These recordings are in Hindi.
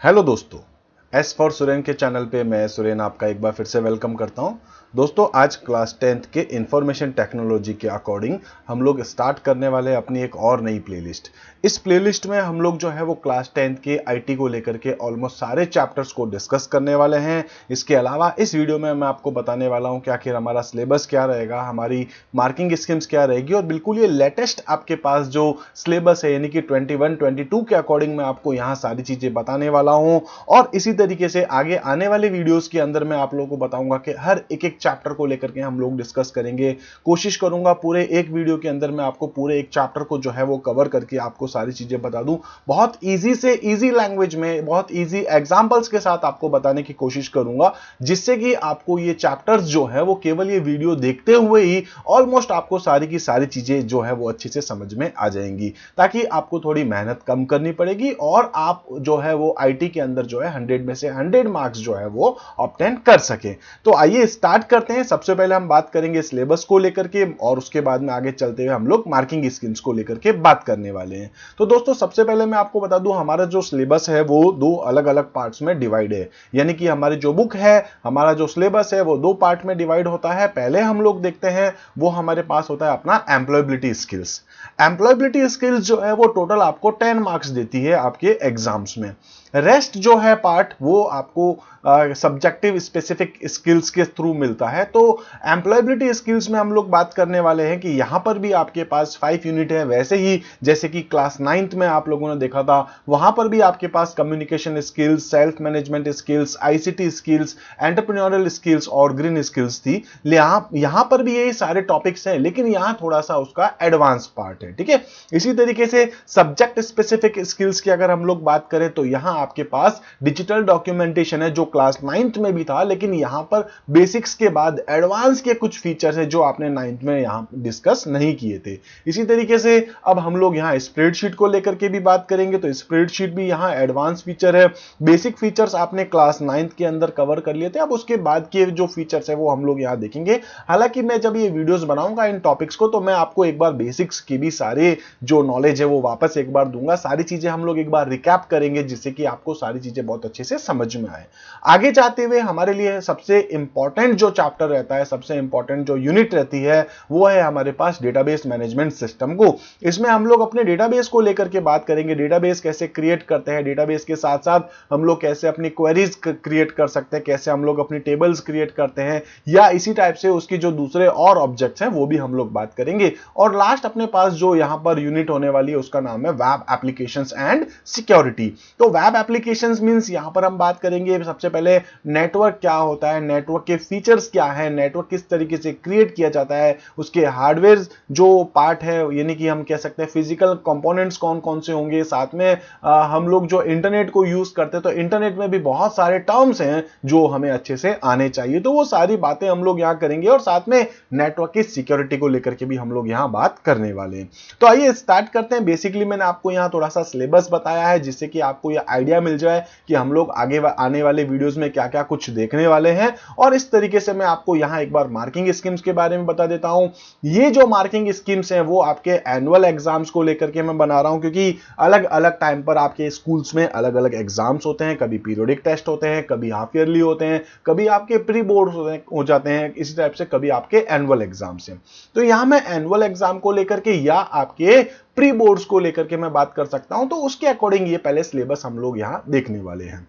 हेलो दोस्तों, एस फॉर सुरेन के चैनल पे मैं सुरेन आपका एक बार फिर से वेलकम करता हूं। दोस्तों, आज क्लास 10th के इंफॉर्मेशन टेक्नोलॉजी के अकॉर्डिंग हम लोग स्टार्ट करने वाले हैं अपनी एक और नई प्लेलिस्ट। इस प्लेलिस्ट में हम लोग जो है वो क्लास 10th के आईटी को लेकर के ऑलमोस्ट सारे चैप्टर्स को डिस्कस करने वाले हैं। इसके अलावा इस वीडियो में मैं आपको बताने वाला हूं कि आखिर हमारा सिलेबस क्या रहेगा, हमारी मार्किंग स्कीम्स क्या रहेगी और बिल्कुल ये लेटेस्ट आपके पास जो सिलेबस है यानी कि 21-22 के अकॉर्डिंग मैं आपको यहाँ सारी चीजें बताने वाला हूँ। और इसी तरीके से आगे आने वाले वीडियोस के अंदर मैं आप लोगों को बताऊंगा कि हर एक चैप्टर को लेकर के हम लोग डिस्कस करेंगे। कोशिश करूंगा पूरे एक वीडियो के अंदर मैं आपको पूरे एक चैप्टर को जो है वो कवर करके आपको सारी चीजें बता दूं। बहुत इजी से इजी लैंग्वेज में, बहुत इजी एग्जांपल्स के साथ आपको बताने की कोशिश करूंगा, जिससे कि आपको ये चैप्टर्स जो है वो केवल ये वीडियो देखते हुए ही ऑलमोस्ट आपको सारी की सारी चीजें जो है वो अच्छे से समझ में आ जाएंगी, ताकि आपको थोड़ी मेहनत कम करनी पड़ेगी और आप जो है वो आईटी के अंदर जो है 100 में से 100 मार्क्स जो है वो ऑब्टेन कर सके। तो आइए स्टार्ट करते हैं। सबसे पहले हम बात करेंगे सिलेबस को लेकर के और उसके बाद में आगे चलते हुए हम लोग मार्किंग स्कीम्स को लेकर के बात करने वाले हैं। तो दोस्तों, सबसे पहले मैं आपको बता दूं, हमारा जो सिलेबस है वो दो अलग अलग पार्ट्स में डिवाइड है। यानी कि हमारी जो बुक है, हमारा जो सिलेबस है वो दो पार्ट में डिवाइड होता है। पहले हम लोग देखते हैं वो हमारे पास होता है अपना एम्प्लॉयबिलिटी स्किल्स। एम्प्लॉयबिलिटी स्किल्स जो है वो टोटल आपको 10 मार्क्स देती है आपके एग्जाम्स में। रेस्ट जो है पार्ट वो आपको सब्जेक्टिव स्पेसिफिक स्किल्स के थ्रू मिलता है। तो एम्प्लॉयबिलिटी स्किल्स में हम लोग बात करने वाले हैं कि यहां पर भी आपके पास 5 यूनिट है, वैसे ही जैसे कि क्लास 9th में आप लोगों ने देखा था, वहां पर भी आपके पास communication skills, self management skills, ICT skills, entrepreneurial skills और ग्रीन स्किल्स थी। यहां पर भी यही सारे टॉपिक्स हैं, लेकिन यहां थोड़ा सा उसका एडवांस पार्ट है। ठीक है, इसी तरीके से सब्जेक्ट स्पेसिफिक स्किल्स की अगर हम लोग बात करें तो यहां आपके पास डिजिटल डॉक्यूमेंटेशन है, जो क्लास 9th में भी था, लेकिन यहां पर बेसिक्स के बाद एडवांस के कुछ फीचर्स है जो आपने 9th में यहां डिस्कस नहीं किए थे। इसी तरीके से अब हम लोग यहां स्प्रेडशीट को लेकर के भी बात करेंगे, तो स्प्रेडशीट भी यहां एडवांस फीचर है। बेसिक फीचर्स आपने क्लास 9th के अंदर कवर कर लिए थे, अब उसके बाद के जो फीचर्स है वो हम लोग यहां देखेंगे। हालांकि मैं जब ये वीडियोस बनाऊंगा इन टॉपिक्स को, तो मैं आपको एक बार बेसिक्स की भी सारे जो नॉलेज है वो वापस एक बार दूंगा। सारी चीजें हम लोग एक बार रिकैप करेंगे, जिससे कि आपको सारी चीजें बहुत अच्छे से समझ में आए। आगे जाते हुए हमारे लिए सबसे इंपॉर्टेंट जो चैप्टर रहता है, सबसे इंपॉर्टेंट जो यूनिट रहती है, वो है हमारे पास डेटाबेस मैनेजमेंट सिस्टम को। इसमें हम लोग अपने डेटाबेस को लेकर के बात करेंगे, डेटाबेस कैसे क्रिएट करते हैं, डेटाबेस के साथ साथ हम लोग कैसे अपनी क्वेरीज क्रिएट कर सकते हैं, कैसे हम लोग अपनी टेबल्स क्रिएट करते हैं, या इसी टाइप से उसकी जो दूसरे और ऑब्जेक्ट्स हैं वो भी हम लोग बात करेंगे। और लास्ट अपने पास जो यहां पर यूनिट होने वाली है उसका नाम है वेब एप्लीकेशंस एंड सिक्योरिटी। तो वेब एप्लीकेशंस मींस यहां पर हम बात करेंगे सबसे पहले नेटवर्क क्या होता है, नेटवर्क के फीचर्स क्या है, नेटवर्क किस तरीके से क्रिएट किया जाता है, उसके हार्डवेयर जो पार्ट है, यानी कि हम कह सकते हैं फिजिकल कंपोनेंट्स कौन कौन से होंगे। साथ में हम लोग जो इंटरनेट को यूज करते हैं, तो इंटरनेट में भी बहुत सारे टर्म्स हैं जो हमें अच्छे से आने चाहिए, तो वो सारी बातें हम लोग यहां करेंगे। और साथ में नेटवर्क की सिक्योरिटी को लेकर के भी हम लोग यहां बात करने वाले हैं। तो आइए स्टार्ट करते हैं। बेसिकली मैंने आपको यहां थोड़ा सा सिलेबस बताया है, जिससे कि आपको यह आइडिया मिल जाए कि हम लोग आगे आने वाले वीडियोस में क्या क्या कुछ देखने वाले हैं। और इस तरीके से मैं आपको यहां एक बार मार्किंग स्कीम्स के बारे में बता देता हूं। ये जो मार्किंग स्कीम्स हैं वो आपके एनुअल एग्जाम्स को लेकर के मैं बना रहा हूं, क्योंकि अलग अलग टाइम पर आपके स्कूल्स में अलग अलग एग्जाम्स होते हैं। कभी पीरियोडिक टेस्ट होते हैं, कभी हाफ ईयरली होते हैं, कभी आपके प्री बोर्ड हो जाते हैं, इसी टाइप से कभी आपके एनुअल एग्जाम्स हैं। तो यहां मैं एनुअल एग्जाम को लेकर के या आपके प्री बोर्ड्स को लेकर के मैं बात कर सकता हूं, तो उसके अकॉर्डिंग ये पहले सिलेबस हम लोग यहां देखने वाले हैं।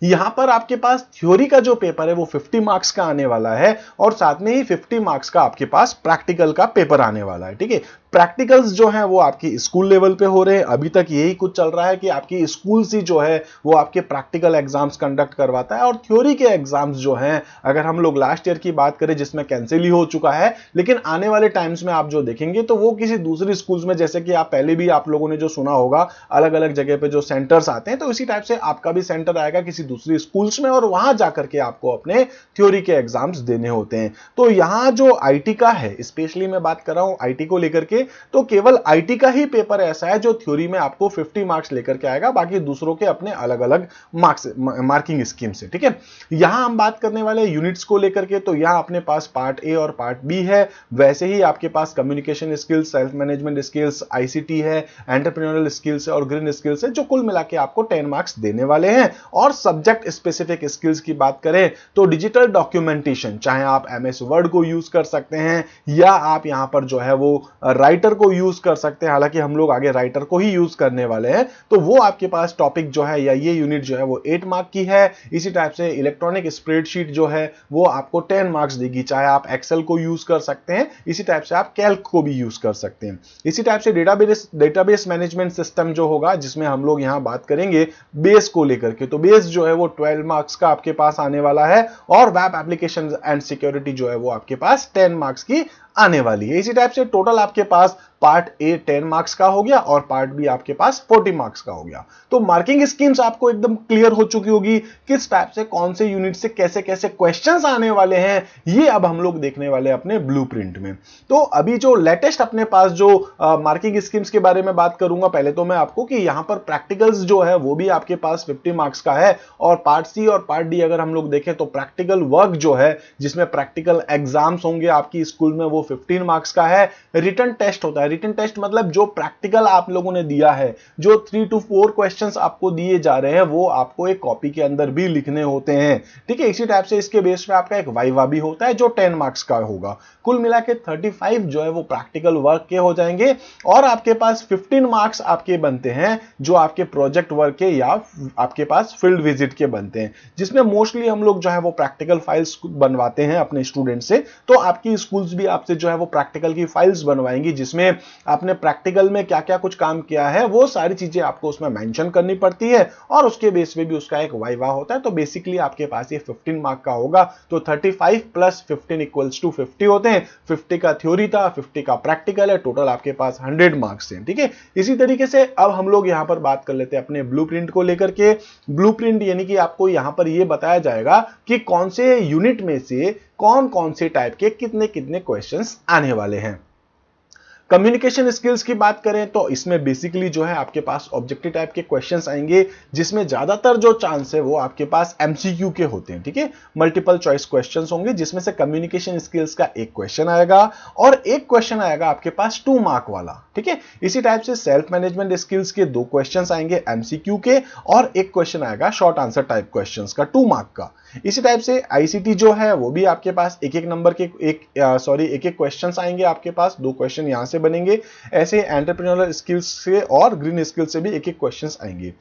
यहां पर आपके पास थ्योरी का जो पेपर है वो 50 मार्क्स का आने वाला है, और साथ में ही 50 मार्क्स का आपके पास प्रैक्टिकल का पेपर आने वाला है। ठीक है, प्रैक्टिकल्स जो हैं वो आपकी स्कूल लेवल पे हो रहे हैं। अभी तक यही कुछ चल रहा है कि आपकी स्कूल से जो है वो आपके प्रैक्टिकल एग्जाम्स कंडक्ट करवाता है, और थ्योरी के एग्जाम्स जो हैं, अगर हम लोग लास्ट ईयर की बात करें जिसमें कैंसिल ही हो चुका है, लेकिन आने वाले टाइम्स में आप जो देखेंगे तो वो किसी दूसरी स्कूल्स में, जैसे कि आप पहले भी आप लोगों ने जो सुना होगा अलग अलग जगह पे जो सेंटर्स आते हैं, तो इसी टाइप से आपका भी सेंटर आएगा किसी दूसरी स्कूल्स में, और वहां जाकर के आपको अपने थ्योरी के एग्जाम्स देने होते हैं। तो यहां जो आईटी का है, स्पेशली मैं बात कर रहा हूं आईटी को लेकर के, के, तो केवल आईटी का ही पेपर ऐसा है जो थ्योरी में आपको 50 मार्क्स लेकर के आएगा, बाकी दूसरों के अपने अलग अलग मार्किंग स्कीम से। ठीक है, यहां हम बात करने वाले यूनिट्स को लेकर के, तो यहां अपने पास पार्ट ए और पार्ट बी है, वैसे ही आपके पास communication skills, self management skills, ICT है, एंटरप्रेन्योरियल स्किल्स है और ग्रीन स्किल्स है, जो कुल मिला के आपको 10 मार्क्स देने वाले हैं। और सब्जेक्ट स्पेसिफिक स्किल्स की बात करें तो डिजिटल डॉक्यूमेंटेशन, चाहे आप एमएस वर्ड को यूज कर सकते हैं या आप यहां पर जो है वो राइटर को यूज कर सकते हैं, हालांकि हम लोग आगे राइटर को ही यूज करने वाले हैं, तो वो आपके पास टॉपिक जो है या ये यूनिट जो है वो 8 मार्क की है। इसी टाइप से इलेक्ट्रॉनिक स्प्रेडशीट जो है वो आपको 10 मार्क्स देगी, चाहे आप एक्सेल को यूज कर सकते हैं, इसी टाइप से आप कैल्क को भी यूज कर सकते हैं। इसी टाइप से डेटाबेस मैनेजमेंट सिस्टम जो होगा, जिसमें हम लोग यहां बात करेंगे बेस को लेकर के, तो बेस जो है वो 12 मार्क्स का आपके पास आने वाला है और वेब एप्लीकेशन एंड सिक्योरिटी जो है वो आपके पास 10 मार्क्स की आने वाली है। इसी टाइप से टोटल आपके पास पार्ट ए 10 मार्क्स का हो गया और पार्ट बी आपके पास 40 मार्क्स का हो गया। तो मार्किंग स्कीम्स आपको एकदम क्लियर हो चुकी होगी, किस टाइप से कौन से यूनिट से कैसे कैसे क्वेश्चंस आने वाले हैं, ये अब हम लोग देखने वाले अपने ब्लूप्रिंट में। तो अभी जो लेटेस्ट अपने पास जो मार्किंग स्कीम्स के बारे में बात करूंगा, पहले तो मैं आपको कि यहां पर प्रैक्टिकल्स जो है वो भी आपके पास 50 मार्क्स का है, और पार्ट सी और पार्ट डी अगर हम लोग देखें तो प्रैक्टिकल वर्क जो है, जिसमें प्रैक्टिकल एग्जाम्स होंगे आपकी स्कूल में, वो 15 मार्क्स का है। रिटन टेस्ट होता है, रिटन टेस्ट मतलब जो प्रैक्टिकल आप लोगों ने दिया है, जो 3 to 4 क्वेश्चंस आपको दिए जा रहे हैं, वो आपको एक कॉपी के अंदर भी लिखने होते हैं। ठीक है, इसी टाइप से इसके बेस पे आपका एक वाइवा भी होता है जो 10 मार्क्स का होगा। कुल मिला के 35 जो है वो प्रैक्टिकल वर्क के हो जाएंगे, और आपके पास 15 मार्क्स आपके बनते हैं जो आपके प्रोजेक्ट वर्क के या आपके पास फील्ड विजिट के बनते हैं, जिसमें मोस्टली हम लोग जो है वो प्रैक्टिकल फाइल्स बनवाते हैं अपने स्टूडेंट से। तो आपकी स्कूल्स भी आपसे जो है वो प्रैक्टिकल की फाइल्स बनवाएंगी, जिसमें आपने प्रैक्टिकल में क्या क्या कुछ काम किया है वो सारी चीजें आपको उसमें मेंशन करनी पड़ती है, और उसके बेस पे भी उसका एक वाइवा होता है। तो बेसिकली आपके पास ये 15 मार्क का होगा, तो 35 प्लस 15 इक्वल्स टू 50 होते हैं। 50 का थ्योरी था, 50 का प्रैक्टिकल है, टोटल आपके पास 100 मार्क्स हैं। ठीक है, इसी तरीके से अब हम लोग यहां पर बात कर लेते हैं अपने ब्लूप्रिंट को लेकर के। ब्लूप्रिंट यानी कि आपको यहां पर यह बताया जाएगा कि कौन से यूनिट में से कौन कौन से टाइप के कितने कितने क्वेश्चंस आने वाले हैं। कम्युनिकेशन स्किल्स की बात करें तो इसमें बेसिकली जो है आपके पास ऑब्जेक्टिव टाइप के क्वेश्चंस आएंगे, जिसमें ज्यादातर जो चांस है वो आपके पास एमसीक्यू के होते हैं। ठीक है, मल्टीपल चॉइस क्वेश्चंस होंगे, जिसमें से कम्युनिकेशन स्किल्स का एक क्वेश्चन आएगा और एक क्वेश्चन आएगा आपके पास 2 मार्क वाला। ठीक है, इसी टाइप से सेल्फ मैनेजमेंट स्किल्स के 2 क्वेश्चंस आएंगे एमसीक्यू के, और एक क्वेश्चन आएगा शॉर्ट आंसर टाइप क्वेश्चंस का 2 मार्क का। इसी टाइप से आईसीटी जो है वो भी आपके पास एक एक नंबर के एक एक क्वेश्चंस आएंगे, आपके पास 2 क्वेश्चन यहां से बनेंगे। ऐसे एंटरप्रेन्योरियल स्किल्स से और ग्रीन स्किल्स से भी एक एक क्वेश्चंस आएंगे।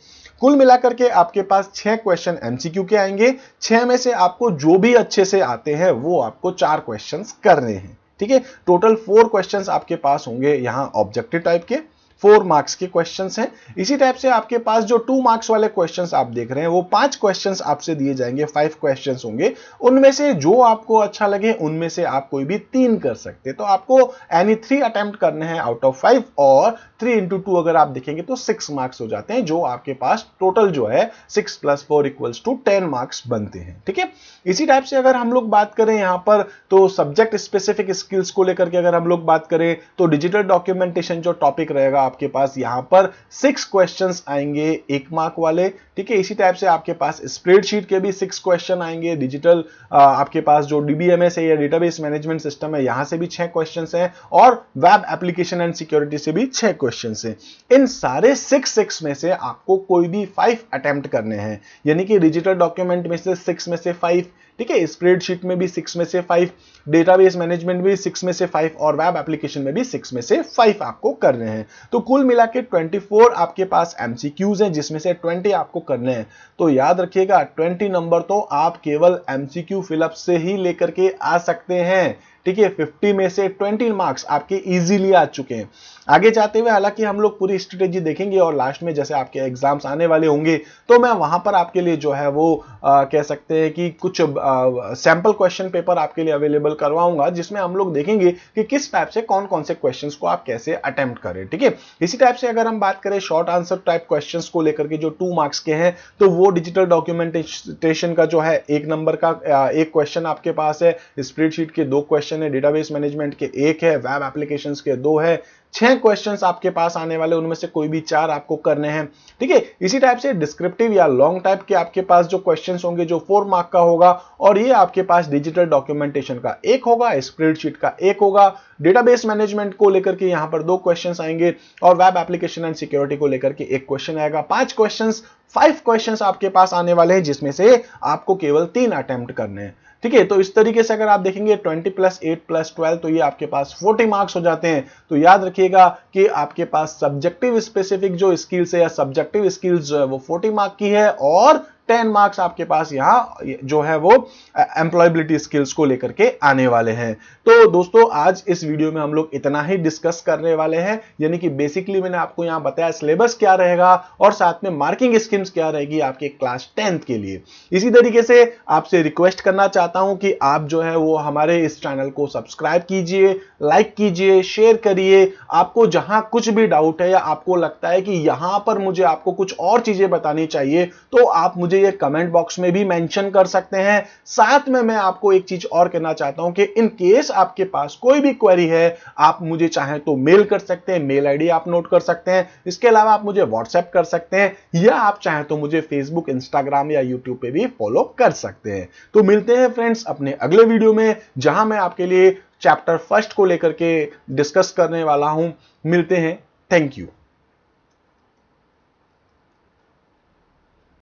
कुल मिलाकर के आपके पास 6 क्वेश्चन एमसीक्यू के आएंगे। 6 में से आपको जो भी अच्छे से आते हैं वो आपको 4 क्वेश्चंस करने हैं। ठीक है, टोटल 4 क्वेश्चंस आपके पास होंगे यहां ऑब्जेक्टिव टाइप के, 4 मार्क्स के क्वेश्चंस हैं। इसी टाइप से आपके पास जो 2 मार्क्स वाले क्वेश्चंस आप देख रहे हैं वो 5 क्वेश्चंस आपसे दिए जाएंगे, 5 क्वेश्चंस होंगे। उनमें से जो आपको अच्छा लगे उनमें से आप कोई भी 3 कर सकते हैं। तो आपको एनी 3 अटेम्प्ट करने हैं आउट ऑफ 5, और 3 into 2 अगर आप देखेंगे तो 6 मार्क्स हो जाते हैं, जो आपके पास टोटल जो है 6 + 4 = 10 मार्क्स बनते हैं। ठीक है, इसी टाइप से अगर हम लोग बात करें यहां पर तो सब्जेक्ट स्पेसिफिक स्किल्स को लेकर के अगर हम लोग बात करें तो डिजिटल डॉक्यूमेंटेशन जो टॉपिक रहेगा आपके पास, यहां पर 6 क्वेश्चंस आएंगे 1 मार्क वाले। ठीक है, इसी टाइप से आपके पास स्प्रेडशीट के भी 6 क्वेश्चन आएंगे। डिजिटल आपके पास जो डीबीएमएस है या डेटाबेस मैनेजमेंट सिस्टम है, यहां से भी 6 क्वेश्चंस हैं, और वेब एप्लीकेशन एंड सिक्योरिटी से भी 6 क्वेश्चंस हैं। इन सारे 6 में से आपको कोई भी 5 अटेम्प्ट करने हैं, यानी कि डिजिटल डॉक्यूमेंट में से 6 में से 5, ठीक है, स्प्रेडशीट में भी 6 में से 5, डेटाबेस मैनेजमेंट भी 6 में से 5, और वेब एप्लीकेशन में भी 6 में से 5 आपको करने हैं। तो कुल मिला के 24 आपके पास एमसीक्यूज हैं, जिसमें से 20 आपको करने हैं। तो याद रखिएगा 20 नंबर तो आप केवल एमसीक्यू फिलअप से ही लेकर के आ सकते हैं। ठीक है, 50 में से 20 मार्क्स आपके इजीली आ चुके हैं। आगे जाते हुए हालांकि हम लोग पूरी स्ट्रेटेजी देखेंगे, और लास्ट में जैसे आपके एग्जाम्स आने वाले होंगे तो मैं वहां पर आपके लिए जो है वो कह सकते हैं कि कुछ सैंपल क्वेश्चन पेपर आपके लिए अवेलेबल करवाऊंगा, जिसमें हम लोग देखेंगे कि किस टाइप से कौन कौन से क्वेश्चंस को आप कैसे अटेम्प्ट करें। ठीक है, इसी टाइप से अगर हम बात करें शॉर्ट आंसर टाइप क्वेश्चंस को लेकर के जो 2 मार्क्स के हैं, तो वो डिजिटल डॉक्यूमेंटेशन का जो है 1 नंबर का 1 क्वेश्चन आपके पास है, स्प्रेडशीट के 2 क्वेश्चन है, डेटाबेस मैनेजमेंट के 1 है, वेब एप्लीकेशंस के 2 है, 6 क्वेश्चंस आपके पास आने वाले, उनमें से कोई भी 4 आपको करने हैं। ठीक है, इसी टाइप से डिस्क्रिप्टिव या लॉन्ग टाइप के आपके पास जो क्वेश्चंस होंगे जो 4 मार्क का होगा, और ये आपके पास डिजिटल डॉक्यूमेंटेशन का एक होगा, स्प्रेडशीट का एक होगा, डेटाबेस मैनेजमेंट को लेकर के यहां पर 2 क्वेश्चंस आएंगे, और वेब एप्लीकेशन एंड सिक्योरिटी को लेकर के एक क्वेश्चन आएगा। 5 क्वेश्चंस आपके पास आने वाले हैं, जिसमें से आपको केवल 3 अटेम्प्ट करने हैं। ठीक है, तो इस तरीके से अगर आप देखेंगे 20 + 8 + 12, तो ये आपके पास 40 मार्क्स हो जाते हैं। तो याद रखिएगा कि आपके पास सब्जेक्टिव स्पेसिफिक जो स्किल्स है या सब्जेक्टिव स्किल्स जो है वो 40 मार्क की है, और 10 मार्क्स आपके पास यहां जो है वो एम्प्लॉयबिलिटी स्किल्स को लेकर के आने वाले हैं। तो दोस्तों आज इस वीडियो में हम लोग इतना ही डिस्कस करने वाले हैं, यानी कि बेसिकली मैंने आपको यहां बताया सिलेबस क्या रहेगा और साथ में मार्किंग स्कीम्स क्या रहेगी आपके क्लास 10th के लिए। इसी तरीके से आपसे रिक्वेस्ट करना चाहता हूं कि आप जो है वो हमारे इस चैनल को सब्सक्राइब कीजिए, लाइक कीजिए, शेयर करिए। आपको जहां कुछ भी डाउट है या आपको लगता है कि यहां पर मुझे आपको कुछ और चीजें बतानी चाहिए, तो आप मुझे ये कमेंट बॉक्स में भी मेंशन कर सकते हैं। साथ में मैं आपको एक चीज और कहना चाहता हूं कि इन केस आपके पास कोई भी क्वेरी है, आप मुझे चाहे तो मेल कर सकते हैं, मेल आईडी आप नोट कर सकते हैं। इसके अलावा आप मुझे व्हाट्सएप कर सकते हैं, या आप चाहे तो मुझे फेसबुक, इंस्टाग्राम या यूट्यूब पे भी फॉलो कर सकते हैं। तो मिलते हैं फ्रेंड्स अपने अगले वीडियो में, जहां मैं आपके लिए चैप्टर 1 को लेकर के डिस्कस करने वाला हूं। मिलते हैं, थैंक यू।